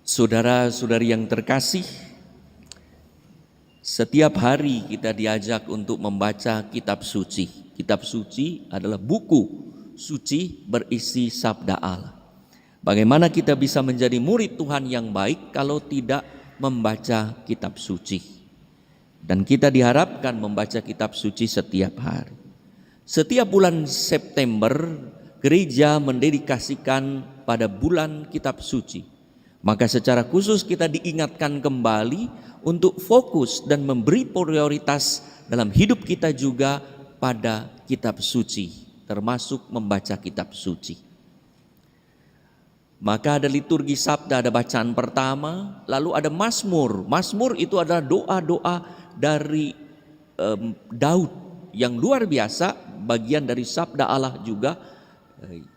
Saudara-saudari yang terkasih, setiap hari kita diajak untuk membaca kitab suci. Kitab suci adalah buku suci berisi sabda Allah. Bagaimana kita bisa menjadi murid Tuhan yang baik kalau tidak membaca kitab suci? Dan kita diharapkan membaca kitab suci setiap hari. Setiap bulan September, gereja mendedikasikan pada bulan kitab suci. Maka secara khusus kita diingatkan kembali untuk fokus dan memberi prioritas dalam hidup kita juga pada kitab suci, termasuk membaca kitab suci. Maka ada liturgi sabda, ada bacaan pertama, lalu ada mazmur. Mazmur itu adalah doa-doa dari Daud yang luar biasa, bagian dari sabda Allah juga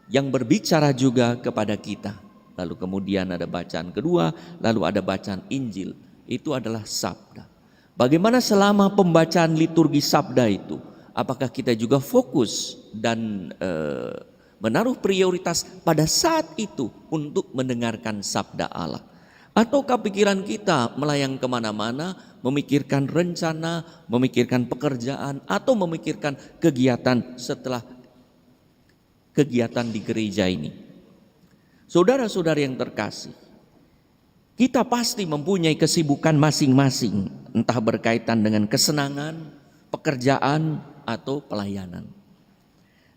yang berbicara juga kepada kita. Lalu kemudian ada bacaan kedua, lalu ada bacaan Injil. Itu adalah sabda. Bagaimana selama pembacaan liturgi sabda itu? Apakah kita juga fokus dan menaruh prioritas pada saat itu untuk mendengarkan sabda Allah? Ataukah pikiran kita melayang kemana-mana, memikirkan rencana, memikirkan pekerjaan, atau memikirkan kegiatan setelah kegiatan di gereja ini? Saudara-saudara yang terkasih, kita pasti mempunyai kesibukan masing-masing, entah berkaitan dengan kesenangan, pekerjaan, atau pelayanan.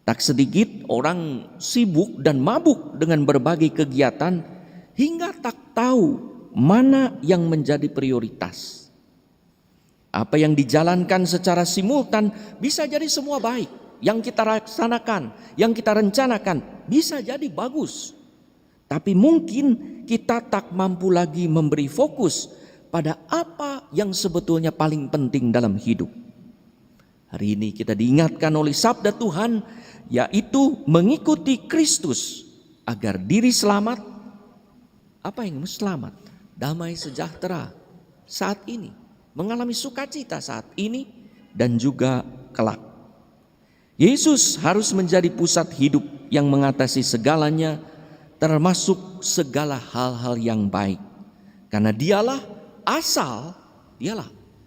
Tak sedikit orang sibuk dan mabuk dengan berbagai kegiatan hingga tak tahu mana yang menjadi prioritas. Apa yang dijalankan secara simultan bisa jadi semua baik. Yang kita laksanakan, yang kita rencanakan bisa jadi bagus. Tapi mungkin kita tak mampu lagi memberi fokus pada apa yang sebetulnya paling penting dalam hidup. Hari ini kita diingatkan oleh sabda Tuhan, yaitu mengikuti Kristus agar diri selamat. Apa yang selamat? Damai sejahtera saat ini, mengalami sukacita saat ini dan juga kelak. Yesus harus menjadi pusat hidup yang mengatasi segalanya, termasuk segala hal-hal yang baik. Karena dialah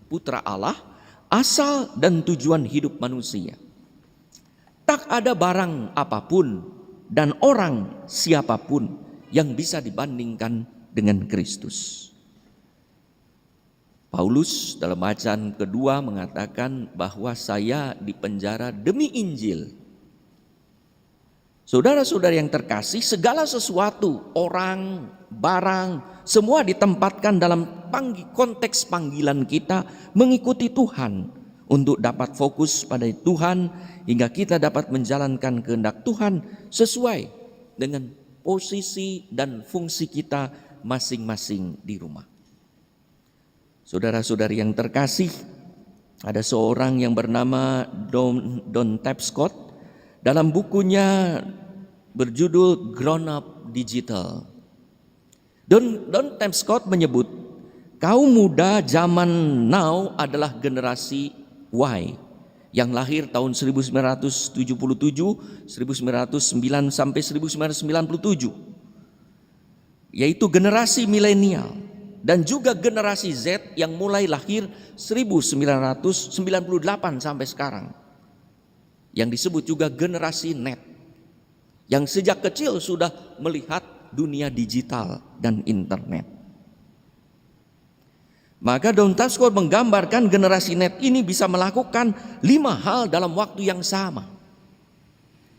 putra Allah, asal dan tujuan hidup manusia. Tak ada barang apapun dan orang siapapun yang bisa dibandingkan dengan Kristus. Paulus dalam bacaan kedua mengatakan bahwa saya dipenjara demi Injil. Saudara-saudara yang terkasih, segala sesuatu, orang, barang, semua ditempatkan dalam konteks panggilan kita mengikuti Tuhan untuk dapat fokus pada Tuhan hingga kita dapat menjalankan kehendak Tuhan sesuai dengan posisi dan fungsi kita masing-masing di rumah. Saudara-saudari yang terkasih, ada seorang yang bernama Don Tapscott. Dalam bukunya berjudul Grown Up Digital, Don Tapscott menyebut kaum muda zaman now adalah generasi Y yang lahir tahun 1977, 1909 sampai 1997, yaitu generasi milenial, dan juga generasi Z yang mulai lahir 1998 sampai sekarang, yang disebut juga generasi net, yang sejak kecil sudah melihat dunia digital dan internet. Maka Don Tapscott menggambarkan generasi net ini bisa melakukan 5 hal dalam waktu yang sama.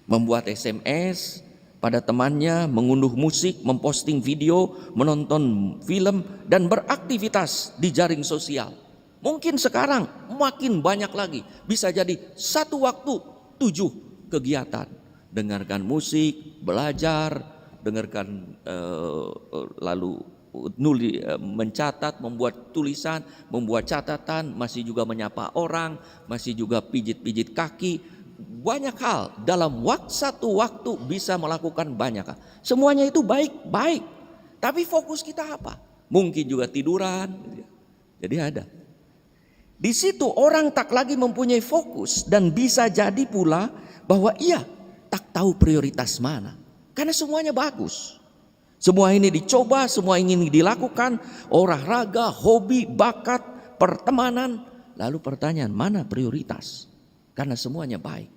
Membuat SMS pada temannya, mengunduh musik, memposting video, menonton film, dan beraktivitas di jaring sosial. Mungkin sekarang makin banyak lagi, bisa jadi satu waktu 7 kegiatan, dengarkan musik, belajar, dengarkan lalu mencatat, membuat tulisan, membuat catatan, masih juga menyapa orang, masih juga pijit-pijit kaki, banyak hal dalam satu waktu bisa melakukan banyak hal. Semuanya itu baik-baik, tapi fokus kita apa? Mungkin juga tiduran, jadi ada. Di situ orang tak lagi mempunyai fokus dan bisa jadi pula bahwa ia tak tahu prioritas mana. Karena semuanya bagus. Semua ini dicoba, semua ingin dilakukan, olahraga, hobi, bakat, pertemanan. Lalu pertanyaan, mana prioritas? Karena semuanya baik.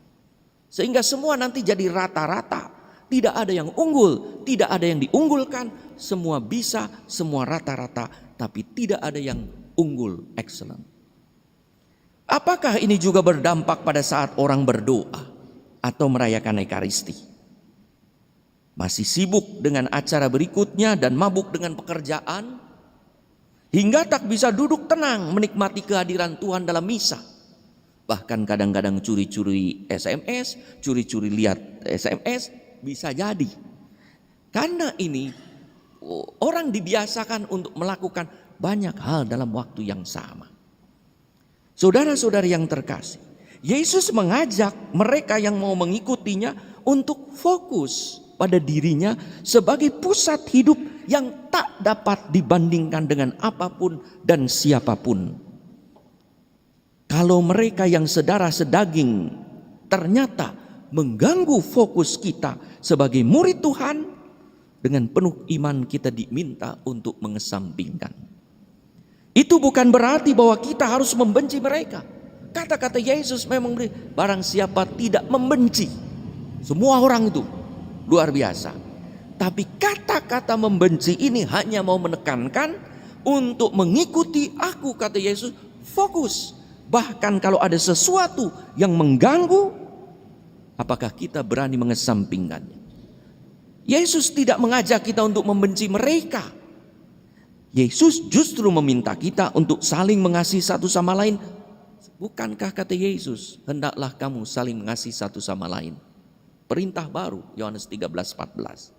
Sehingga semua nanti jadi rata-rata. Tidak ada yang unggul, tidak ada yang diunggulkan. Semua bisa, semua rata-rata. Tapi tidak ada yang unggul, excellent. Apakah ini juga berdampak pada saat orang berdoa atau merayakan Ekaristi? Masih sibuk dengan acara berikutnya dan mabuk dengan pekerjaan, hingga tak bisa duduk tenang menikmati kehadiran Tuhan dalam misa. Bahkan kadang-kadang curi-curi SMS, curi-curi lihat SMS, bisa jadi. Karena ini orang dibiasakan untuk melakukan banyak hal dalam waktu yang sama. Saudara-saudari yang terkasih, Yesus mengajak mereka yang mau mengikutinya untuk fokus pada dirinya sebagai pusat hidup yang tak dapat dibandingkan dengan apapun dan siapapun. Kalau mereka yang sedarah sedaging ternyata mengganggu fokus kita sebagai murid Tuhan, dengan penuh iman kita diminta untuk mengesampingkan. Itu bukan berarti bahwa kita harus membenci mereka. Kata-kata Yesus memang barang siapa tidak membenci. Semua orang itu luar biasa. Tapi kata-kata membenci ini hanya mau menekankan untuk mengikuti aku, kata Yesus, fokus. Bahkan kalau ada sesuatu yang mengganggu, apakah kita berani mengesampingkannya? Yesus tidak mengajak kita untuk membenci mereka. Yesus justru meminta kita untuk saling mengasihi satu sama lain. Bukankah kata Yesus, hendaklah kamu saling mengasihi satu sama lain? Perintah baru, Yohanes 13:14.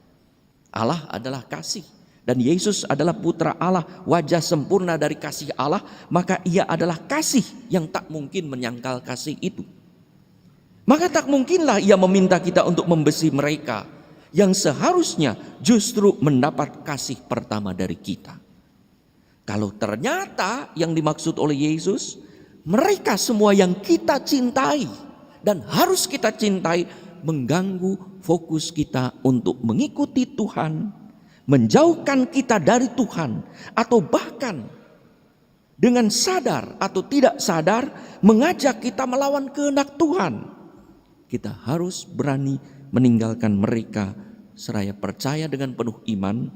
Allah adalah kasih dan Yesus adalah putra Allah, wajah sempurna dari kasih Allah, maka ia adalah kasih yang tak mungkin menyangkal kasih itu. Maka tak mungkinlah ia meminta kita untuk membenci mereka yang seharusnya justru mendapat kasih pertama dari kita. Kalau ternyata yang dimaksud oleh Yesus, mereka semua yang kita cintai dan harus kita cintai mengganggu fokus kita untuk mengikuti Tuhan, menjauhkan kita dari Tuhan, atau bahkan dengan sadar atau tidak sadar mengajak kita melawan kehendak Tuhan, kita harus berani meninggalkan mereka seraya percaya dengan penuh iman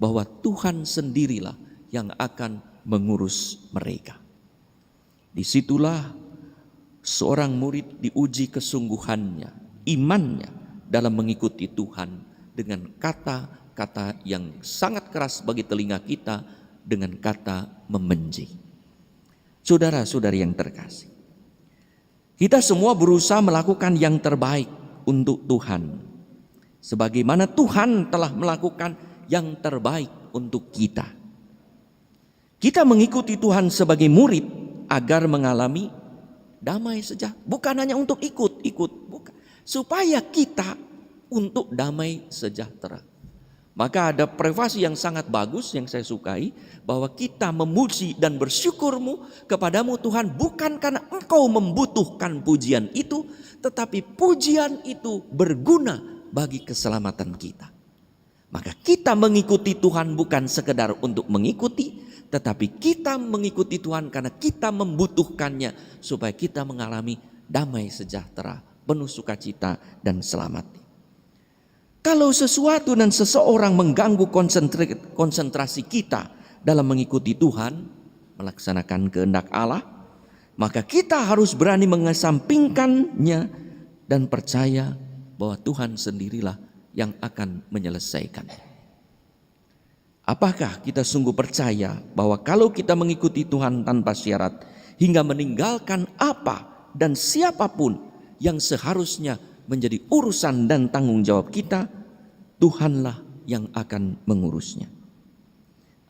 bahwa Tuhan sendirilah yang akan mengurus mereka. Disitulah seorang murid diuji kesungguhannya, imannya dalam mengikuti Tuhan dengan kata-kata yang sangat keras bagi telinga kita, dengan kata membenci. Saudara-saudari yang terkasih, kita semua berusaha melakukan yang terbaik untuk Tuhan, sebagaimana Tuhan telah melakukan yang terbaik untuk kita. Kita mengikuti Tuhan sebagai murid agar mengalami damai sejahtera, bukan hanya untuk ikut, bukan. Supaya kita untuk damai sejahtera. Maka ada privasi yang sangat bagus yang saya sukai, bahwa kita memuji dan bersyukurmu kepadamu Tuhan bukan karena engkau membutuhkan pujian itu, tetapi pujian itu berguna bagi keselamatan kita. Maka kita mengikuti Tuhan bukan sekedar untuk mengikuti, tetapi kita mengikuti Tuhan karena kita membutuhkannya supaya kita mengalami damai sejahtera, penuh sukacita dan selamat. Kalau sesuatu dan seseorang mengganggu konsentrasi kita dalam mengikuti Tuhan, melaksanakan kehendak Allah, maka kita harus berani mengesampingkannya dan percaya bahwa Tuhan sendirilah yang akan menyelesaikan. Apakah kita sungguh percaya bahwa kalau kita mengikuti Tuhan tanpa syarat hingga meninggalkan apa dan siapapun yang seharusnya menjadi urusan dan tanggung jawab kita, Tuhanlah yang akan mengurusnya?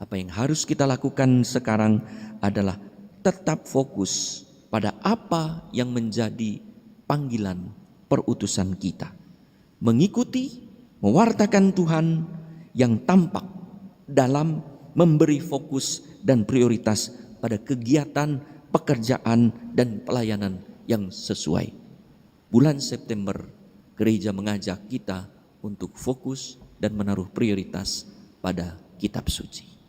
Apa yang harus kita lakukan sekarang adalah tetap fokus pada apa yang menjadi panggilan perutusan kita. Mengikuti, mewartakan Tuhan yang tampak dalam memberi fokus dan prioritas pada kegiatan, pekerjaan, dan pelayanan yang sesuai. Bulan September, gereja mengajak kita untuk fokus dan menaruh prioritas pada kitab suci.